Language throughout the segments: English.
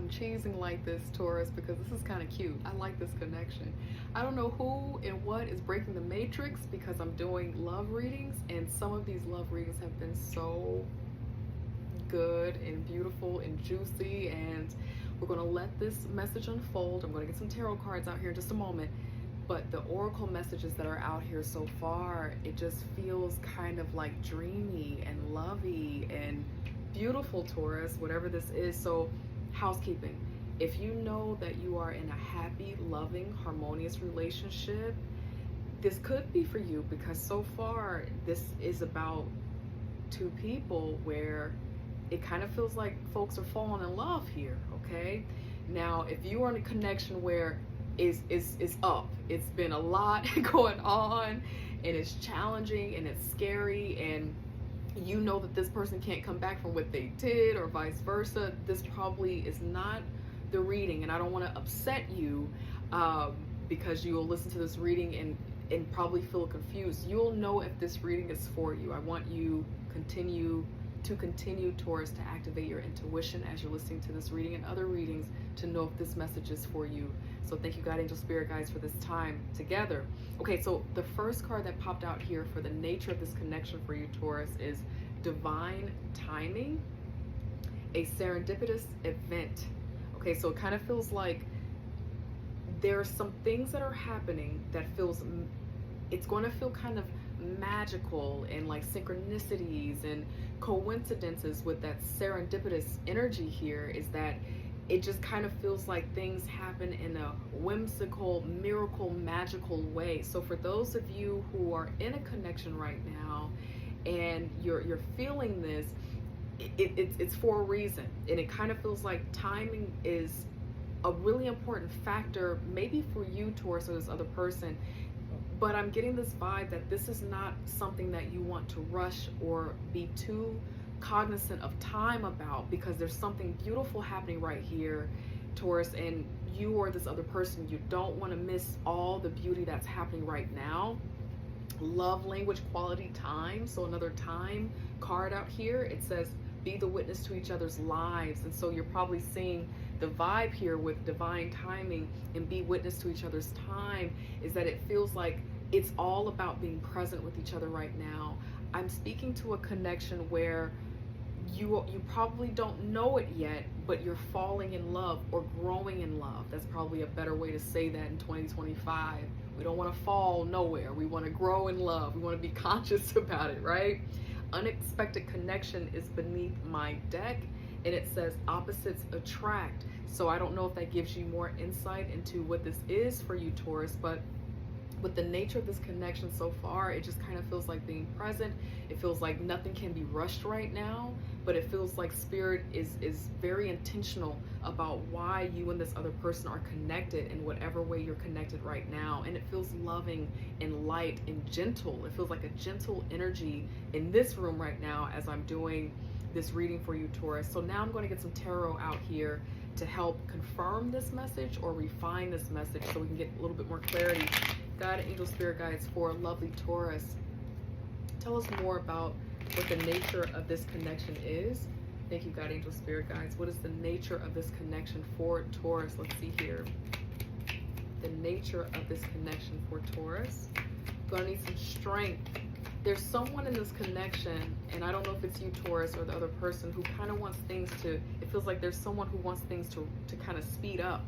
I'm cheesing like this, Taurus, because this is kind of cute. I like this connection. I don't know who and what is breaking the matrix, because I'm doing love readings, and some of these love readings have been so good and beautiful and juicy, and we're going to let this message unfold. I'm going to get some tarot cards out here in just a moment, but the oracle messages that are out here so far, it just feels kind of like dreamy and lovey and beautiful, Taurus, whatever this is. So housekeeping, if you know that you are in a happy, loving, harmonious relationship, this could be for you, because so far this is about two people where it kind of feels like folks are falling in love here. Okay, now if you are in a connection where it's up, it's been a lot going on, and it's challenging and it's scary, and you know that this person can't come back from what they did, or vice versa, this probably is not the reading. And I don't want to upset you, because you will listen to this reading and probably feel confused. You'll know if this reading is for you. I want you to continue, Taurus, to activate your intuition as you're listening to this reading and other readings, to know if this message is for you. So thank you, God, angel, spirit guides, for this time together. Okay, so the first card that popped out here for the nature of this connection for you, Taurus, is divine timing, a serendipitous event. Okay, so it kind of feels like there are some things that are happening that it's going to feel kind of magical, and like synchronicities and coincidences with that serendipitous energy here, is that it just kind of feels like things happen in a whimsical, miracle, magical way. So for those of you who are in a connection right now and you're feeling this, it's for a reason, and it kind of feels like timing is a really important factor, maybe for you, Taurus, or this other person. But I'm getting this vibe that this is not something that you want to rush or be too cognizant of time about, because there's something beautiful happening right here, Taurus, and you or this other person, you don't want to miss all the beauty that's happening right now. Love language, quality time. So another time card out here, it says be the witness to each other's lives. And so you're probably seeing the vibe here with divine timing and be witness to each other's time, is that it feels like it's all about being present with each other right now. I'm speaking to a connection where you probably don't know it yet, but you're falling in love or growing in love. That's probably a better way to say that in 2025. We don't want to fall nowhere. We want to grow in love. We want to be conscious about it, right? Unexpected connection is beneath my deck, and it says opposites attract. So I don't know if that gives you more insight into what this is for you, Taurus, but with the nature of this connection so far, it just kind of feels like being present. It feels like nothing can be rushed right now, but it feels like spirit is very intentional about why you and this other person are connected in whatever way you're connected right now. And it feels loving and light and gentle. It feels like a gentle energy in this room right now as I'm doing this reading for you, Taurus. So now I'm going to get some tarot out here to help confirm this message or refine this message so we can get a little bit more clarity. God, angel, spirit guides for lovely Taurus, tell us more about what the nature of this connection is. Thank you, God, angel, spirit guides. What is the nature of this connection for Taurus? Let's see here. The nature of this connection for Taurus. Gonna need some strength. There's someone in this connection, and I don't know if it's you, Taurus, or the other person, who kind of wants things to, it feels like there's someone who wants things to kind of speed up.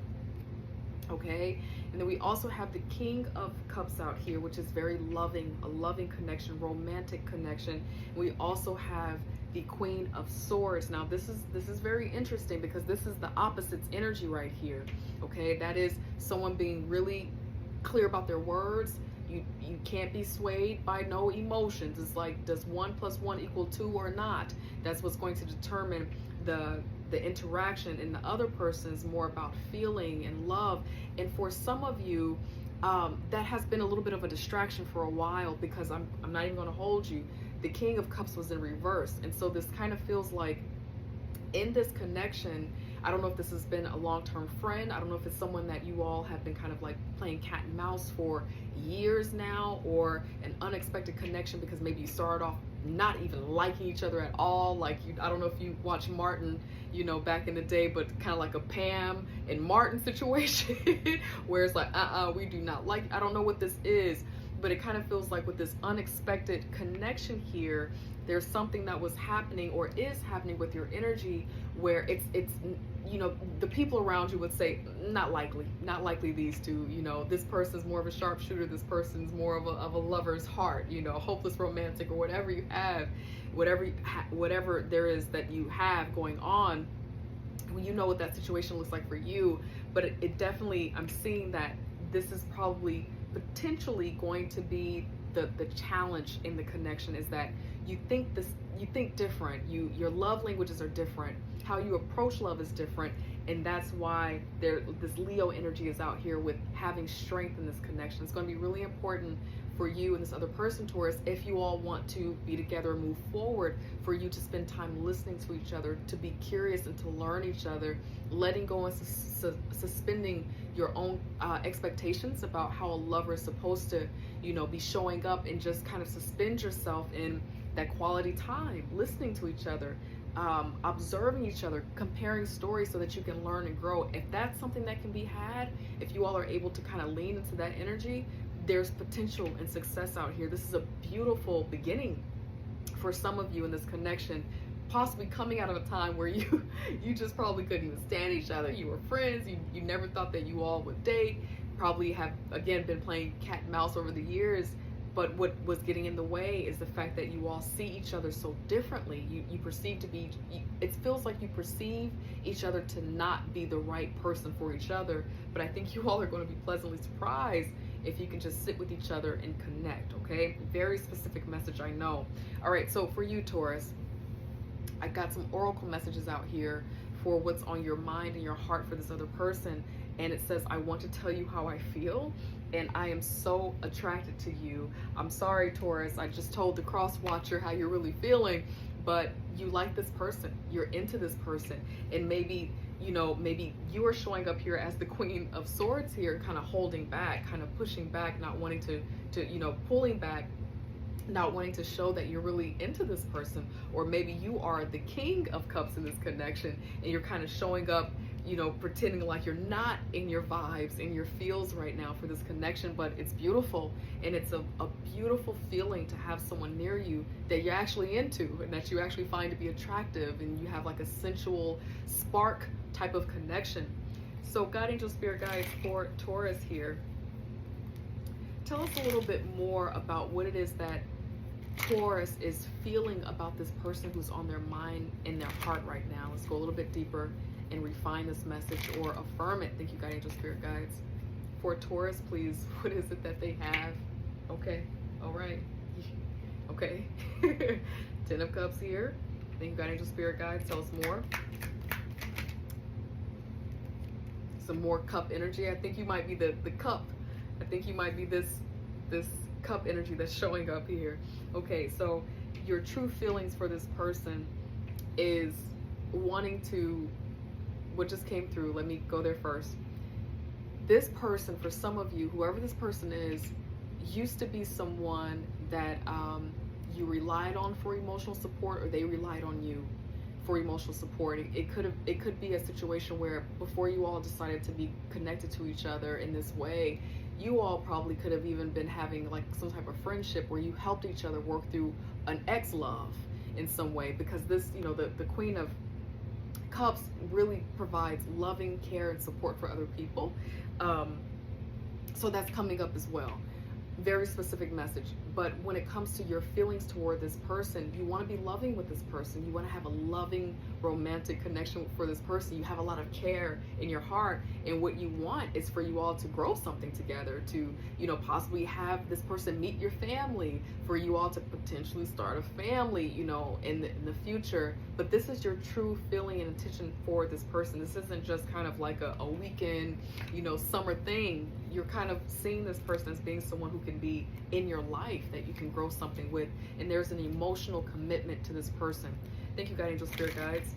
Okay, and then we also have the King of Cups out here, which is very loving, a loving connection, romantic connection. We also have the Queen of Swords. Now this is very interesting, because this is the opposites energy right here. Okay, that is someone being really clear about their words. You can't be swayed by no emotions. It's like, does 1 + 1 = 2 or not? That's what's going to determine the interaction. And the other person is more about feeling and love. And for some of you, that has been a little bit of a distraction for a while, because I'm not even going to hold you. The King of Cups was in reverse, and so this kind of feels like in this connection, I don't know if this has been a long-term friend. I don't know if it's someone that you all have been kind of like playing cat and mouse for years now, or an unexpected connection because maybe you started off not even liking each other at all. Like, I don't know if you watch Martin, you know, back in the day, but kind of like a Pam and Martin situation where it's like, we do not like, I don't know what this is, but it kind of feels like with this unexpected connection here, there's something that was happening or is happening with your energy where it's you know, the people around you would say, not likely these two, you know, this person's more of a sharpshooter, this person's more of a lover's heart, you know, hopeless romantic, or whatever you have, whatever there is that you have going on. Well, you know what that situation looks like for you, but it definitely, I'm seeing that this is probably potentially going to be the challenge in the connection, is that you think different, your love languages are different, how you approach love is different, and that's why this Leo energy is out here with having strength in this connection. It's going to be really important for you and this other person, Taurus, if you all want to be together and move forward, for you to spend time listening to each other, to be curious and to learn each other, letting go and suspending your own expectations about how a lover is supposed to, you know, be showing up, and just kind of suspend yourself in that quality time, listening to each other, observing each other, comparing stories so that you can learn and grow. If that's something that can be had, if you all are able to kind of lean into that energy, there's potential and success out here. This is a beautiful beginning for some of you in this connection, possibly coming out of a time where you just probably couldn't even stand each other. You were friends, you never thought that you all would date, probably have, again, been playing cat and mouse over the years. But what was getting in the way is the fact that you all see each other so differently. You perceive to be, it feels like you perceive each other to not be the right person for each other. But I think you all are going to be pleasantly surprised if you can just sit with each other and connect, okay? Very specific message, I know. All right, so for you, Taurus, I got some oracle messages out here for what's on your mind and your heart for this other person. And it says, I want to tell you how I feel, and I am so attracted to you. I'm sorry, Taurus, I just told the cross watcher how you're really feeling, but you like this person, you're into this person, and maybe, you know, maybe you are showing up here as the Queen of Swords here, kind of holding back, kind of pushing back, not wanting to you know, pulling back, not wanting to show that you're really into this person. Or maybe you are the King of Cups in this connection, and you're kind of showing up, you know, pretending like you're not in your vibes, in your feels right now for this connection. But it's beautiful, and it's a beautiful feeling to have someone near you that you're actually into, and that you actually find to be attractive, and you have like a sensual spark type of connection. So God, angel, spirit guides for Taurus here, tell us a little bit more about what it is that Taurus is feeling about this person who's on their mind and their heart right now. Let's go a little bit deeper and refine this message, or affirm it. Thank you, God, angel, spirit guides. For Taurus, please, what is it that they have? Okay, all right, okay. 10 of Cups here. Thank you, God, angel, spirit guides. Tell us more. Some more cup energy. I think you might be the cup. I think you might be this cup energy that's showing up here. Okay, so your true feelings for this person is wanting to, what just came through, let me go there first. This person, for some of you, whoever this person is, used to be someone that you relied on for emotional support, or they relied on you for emotional support. It could be a situation where before you all decided to be connected to each other in this way, you all probably could have even been having like some type of friendship where you helped each other work through an ex-love in some way, because this, you know, the Queen of Cups really provides loving care and support for other people. So that's coming up as well. Very specific message. But when it comes to your feelings toward this person, you want to be loving with this person. You want to have a loving, romantic connection for this person. You have a lot of care in your heart, and what you want is for you all to grow something together, to, you know, possibly have this person meet your family, for you all to potentially start a family, you know, in the future. But this is your true feeling and intention for this person. This isn't just kind of like a weekend, you know, summer thing. You're kind of seeing this person as being someone who can be in your life, that you can grow something with, and there's an emotional commitment to this person. Thank you, God, angel, spirit guides.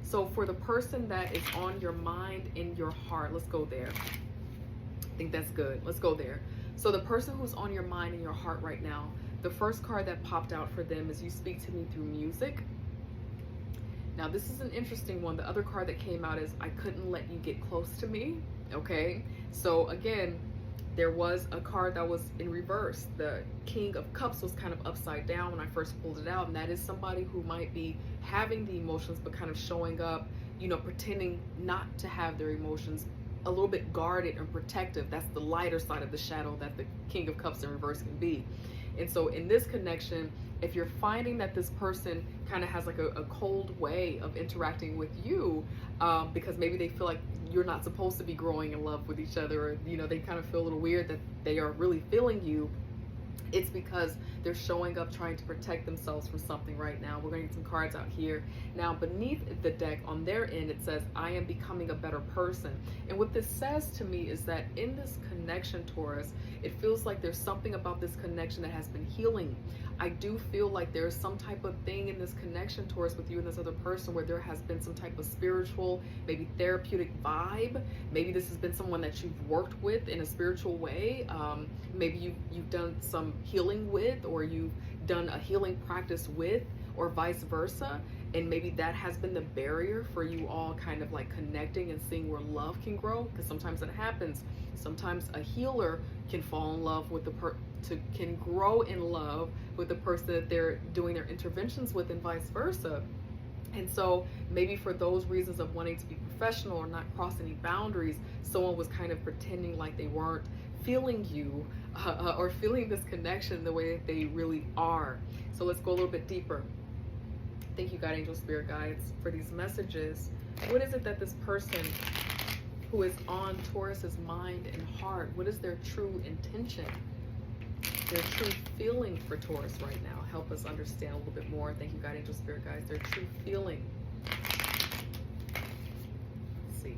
So for the person that is on your mind, in your heart, let's go there. I think that's good. Let's go there. So the person who's on your mind and your heart right now, The first card that popped out for them is you speak to me through music. Now this is an interesting one. The other card that came out is I couldn't let you get close to me. Okay, so again, there was a card that was in reverse. The King of Cups was kind of upside down when I first pulled it out, and that is somebody who might be having the emotions but kind of showing up, you know, pretending not to have their emotions, a little bit guarded and protective. That's the lighter side of the shadow that the King of Cups in reverse can be. And so in this connection, if you're finding that this person kind of has like a cold way of interacting with you, because maybe they feel like you're not supposed to be growing in love with each other, or, you know, they kind of feel a little weird that they are really feeling you, it's because they're showing up trying to protect themselves from something right now. We're going to get some cards out here. Now, beneath the deck on their end, it says, I am becoming a better person. And what this says to me is that in this connection, Taurus, it feels like there's something about this connection that has been healing. I do feel like there's some type of thing in this connection, Taurus, with you and this other person where there has been some type of spiritual, maybe therapeutic vibe. Maybe this has been someone that you've worked with in a spiritual way. Maybe you've done some healing with, or you've done a healing practice with, or vice versa. And maybe that has been the barrier for you all kind of like connecting and seeing where love can grow, because sometimes it happens. Sometimes a healer can fall in love with can grow in love with the person that they're doing their interventions with, and vice versa. And so maybe for those reasons of wanting to be professional or not cross any boundaries, someone was kind of pretending like they weren't feeling you or feeling this connection the way that they really are. So let's go a little bit deeper. Thank you, God, angel, spirit guides, for these messages. What is it that this person who is on Taurus's mind and heart, what is their true intention, their true feeling for Taurus right now? Help us understand a little bit more. Thank you, God, angel, spirit guides, their true feeling. Let's see.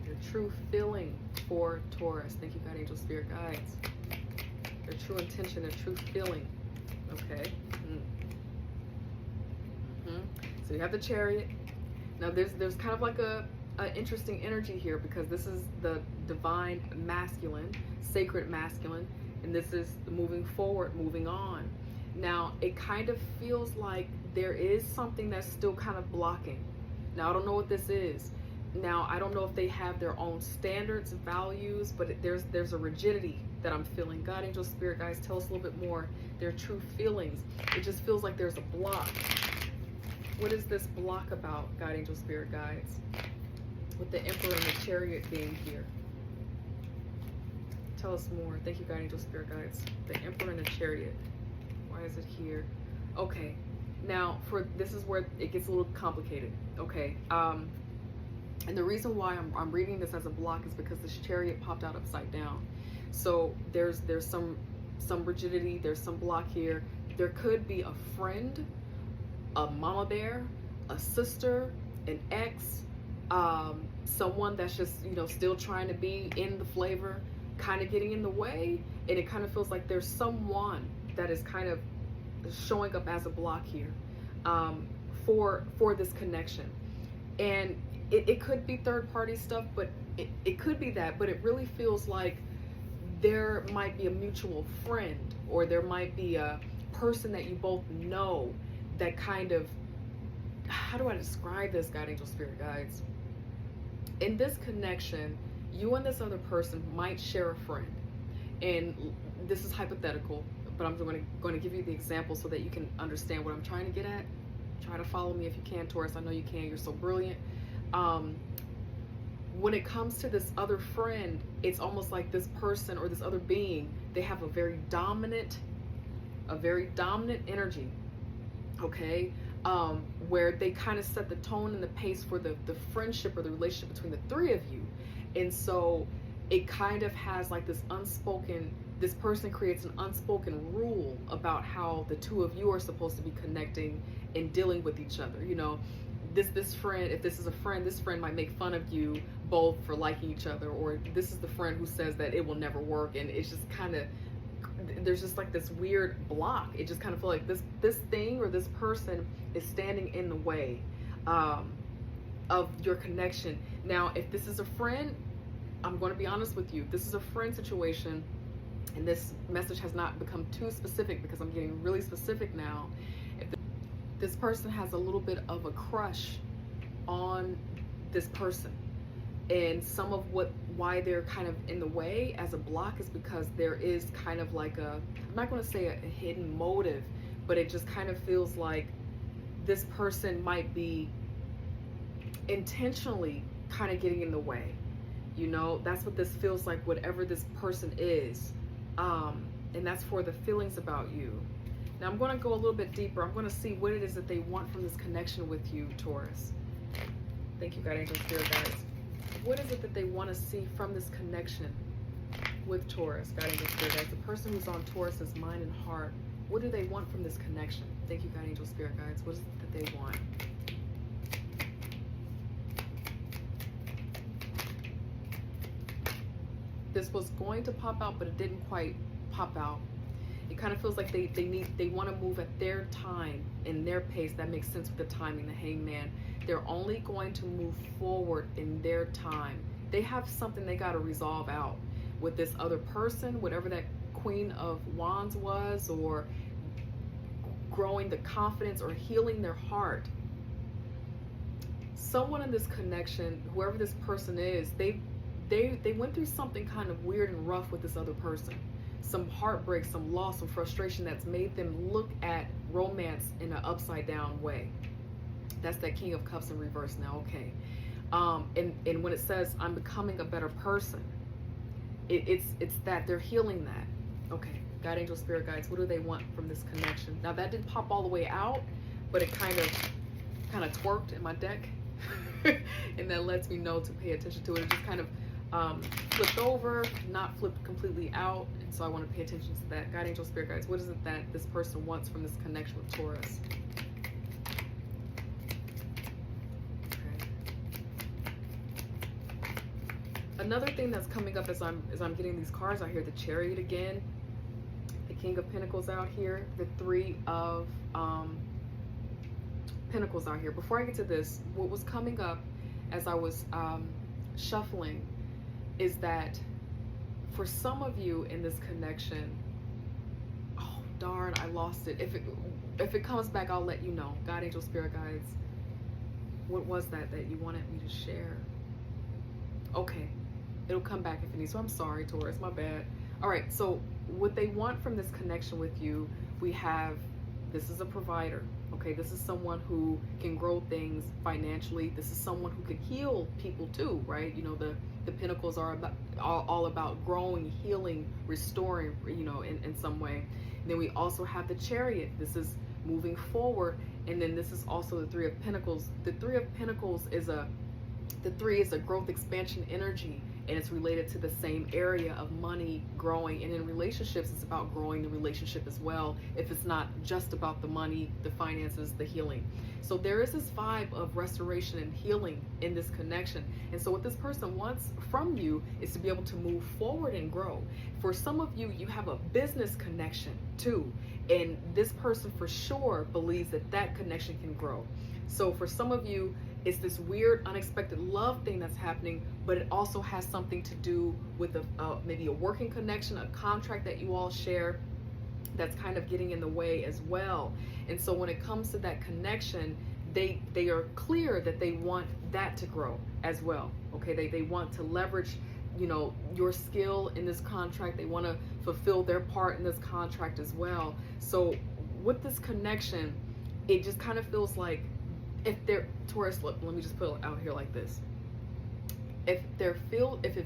Their true feeling for Taurus. Thank you, God, angel, spirit guides. Their true intention, their true feeling. Okay. So you have the Chariot. Now there's kind of like a interesting energy here, because this is the divine masculine, sacred masculine, and this is moving forward, moving on. Now it kind of feels like there is something that's still kind of blocking. Now I don't know what this is. Now I don't know if they have their own standards, values, but there's a rigidity that I'm feeling. God, angel, spirit guides, tell us a little bit more. Their true feelings. It just feels like there's a block. What is this block about, God, angel, spirit guides? With the Emperor and the Chariot being here. Tell us more. Thank you, God, angel, spirit guides. The Emperor and the Chariot. Why is it here? Okay. Now, this is where it gets a little complicated. Okay. And the reason why I'm reading this as a block is because this Chariot popped out upside down. So there's some rigidity. There's some block here. There could be a friend, a mama bear, a sister, an ex, someone that's just, you know, still trying to be in the flavor, kind of getting in the way. And it kind of feels like there's someone that is kind of showing up as a block here for this connection. And it could be third party stuff, but it could be that, but it really feels like there might be a mutual friend, or there might be a person that you both know that kind of, how do I describe this, God, angel, spirit guides? In this connection, you and this other person might share a friend. And this is hypothetical, but I'm going to give you the example so that you can understand what I'm trying to get at. Try to follow me if you can, Taurus. I know you can. You're so brilliant. When it comes to this other friend, it's almost like this person or this other being, they have a very dominant energy. Okay, where they kind of set the tone and the pace for the friendship or the relationship between the three of you. And so it kind of has like this person creates an unspoken rule about how the two of you are supposed to be connecting and dealing with each other. You know, this friend, if this is a friend, this friend might make fun of you both for liking each other, or this is the friend who says that it will never work, and it's just kind of, there's just like this weird block. It just kind of feels like this thing or this person is standing in the way of your connection. Now, if this is a friend, I'm going to be honest with you. This is a friend situation. and this message has not become too specific because I'm getting really specific now. If this person has a little bit of a crush on this person, and some of why they're kind of in the way as a block is because there is kind of like I'm not going to say a hidden motive, but it just kind of feels like this person might be intentionally kind of getting in the way. You know, that's what this feels like, whatever this person is. And that's for the feelings about you. Now I'm going to go a little bit deeper. I'm going to see what it is that they want from this connection with you, Taurus. Thank you, God, angel, spirit guides. What is it that they want to see from this connection with Taurus, God, angel, spirit guides? The person who's on Taurus's mind and heart, what do they want from this connection? Thank you, God, angel, spirit guides. What is it that they want? This was going to pop out, but it didn't quite pop out. It kind of feels like they want to move at their time and their pace. That makes sense with the timing, the hangman. They're only going to move forward in their time. They have something they got to resolve out with this other person, whatever that Queen of Wands was, or growing the confidence or healing their heart. Someone in this connection, whoever this person is, they went through something kind of weird and rough with this other person. Some heartbreak, some loss, some frustration that's made them look at romance in an upside down way. That's that King of Cups in reverse now, okay. And when it says, I'm becoming a better person, it's that they're healing that. Okay, God, angel, spirit guides, what do they want from this connection? Now that didn't pop all the way out, but it kind of twerked in my deck. And that lets me know to pay attention to it. It just kind of flipped over, not flipped completely out, and so I want to pay attention to that. God, angel, spirit guides, what is it that this person wants from this connection with Taurus? Okay. Another thing that's coming up as I'm getting these cards out here, the Chariot again, the King of Pentacles out here, the Three of Pentacles out here. Before I get to this, what was coming up as I was shuffling is that for some of you in this connection, oh darn, I lost it. If it comes back, I'll let you know. God, angel, spirit guides, what was that you wanted me to share? Okay, it'll come back if it needs. So I'm sorry, Taurus, my bad. All right, so what they want from this connection with you, we have, this is a provider. Okay, this is someone who can grow things financially. This is someone who can heal people too, right? You know, the Pentacles are all about growing, healing, restoring, you know, in some way. And then we also have the Chariot. This is moving forward. And then this is also the Three of Pentacles. The Three of Pentacles is the three is a growth expansion energy, and it's related to the same area of money, growing. And in relationships, it's about growing the relationship as well, if it's not just about the money, the finances, the healing. So there is this vibe of restoration and healing in this connection. And so what this person wants from you is to be able to move forward and grow. For some of you, you have a business connection too, and this person for sure believes that that connection can grow. So for some of you, it's this weird, unexpected love thing that's happening, but it also has something to do with maybe a working connection, a contract that you all share that's kind of getting in the way as well. And so when it comes to that connection, they are clear that they want that to grow as well. Okay, they want to leverage, you know, your skill in this contract. They want to fulfill their part in this contract as well. So with this connection, it just kind of feels like, if they're Taurus, look, let me just put it out here like this. If it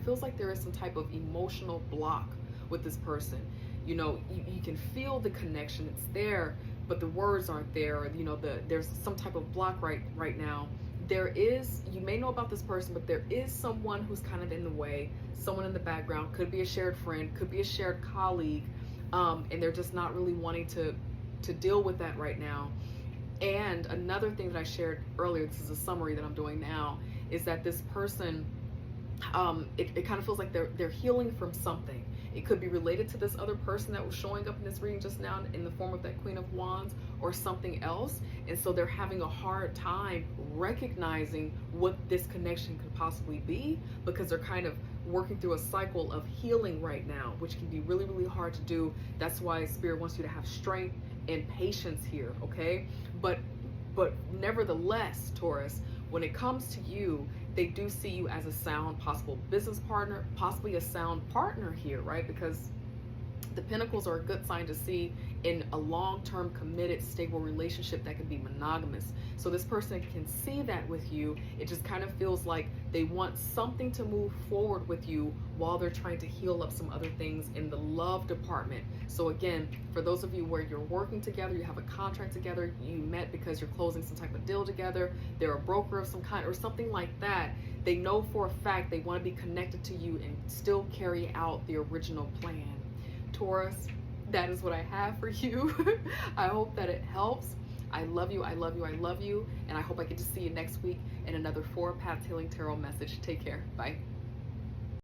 feels like there is some type of emotional block with this person, you know, you can feel the connection, it's there, but the words aren't there, or, you know, there's some type of block right now. There is, you may know about this person, but there is someone who's kind of in the way, someone in the background, could be a shared friend, could be a shared colleague, and they're just not really wanting to deal with that right now. And another thing that I shared earlier, this is a summary that I'm doing now, is that this person, it kind of feels like they're healing from something. It could be related to this other person that was showing up in this reading just now in the form of that Queen of Wands, or something else. And so they're having a hard time recognizing what this connection could possibly be, because they're kind of working through a cycle of healing right now, which can be really, really hard to do. That's why Spirit wants you to have strength and patience here, okay? But nevertheless, Taurus, when it comes to you, they do see you as a sound possible business partner, possibly a sound partner here, right? Because the Pentacles are a good sign to see in a long-term, committed, stable relationship that can be monogamous. So this person can see that with you. It just kind of feels like they want something to move forward with you while they're trying to heal up some other things in the love department. So again, for those of you where you're working together, you have a contract together, you met because you're closing some type of deal together, they're a broker of some kind or something like that, they know for a fact they want to be connected to you and still carry out the original plan. Taurus, that is what I have for you. I hope that it helps. I love you, I love you, I love you. And I hope I get to see you next week in another 4 Paths Healing Tarot message. Take care. Bye.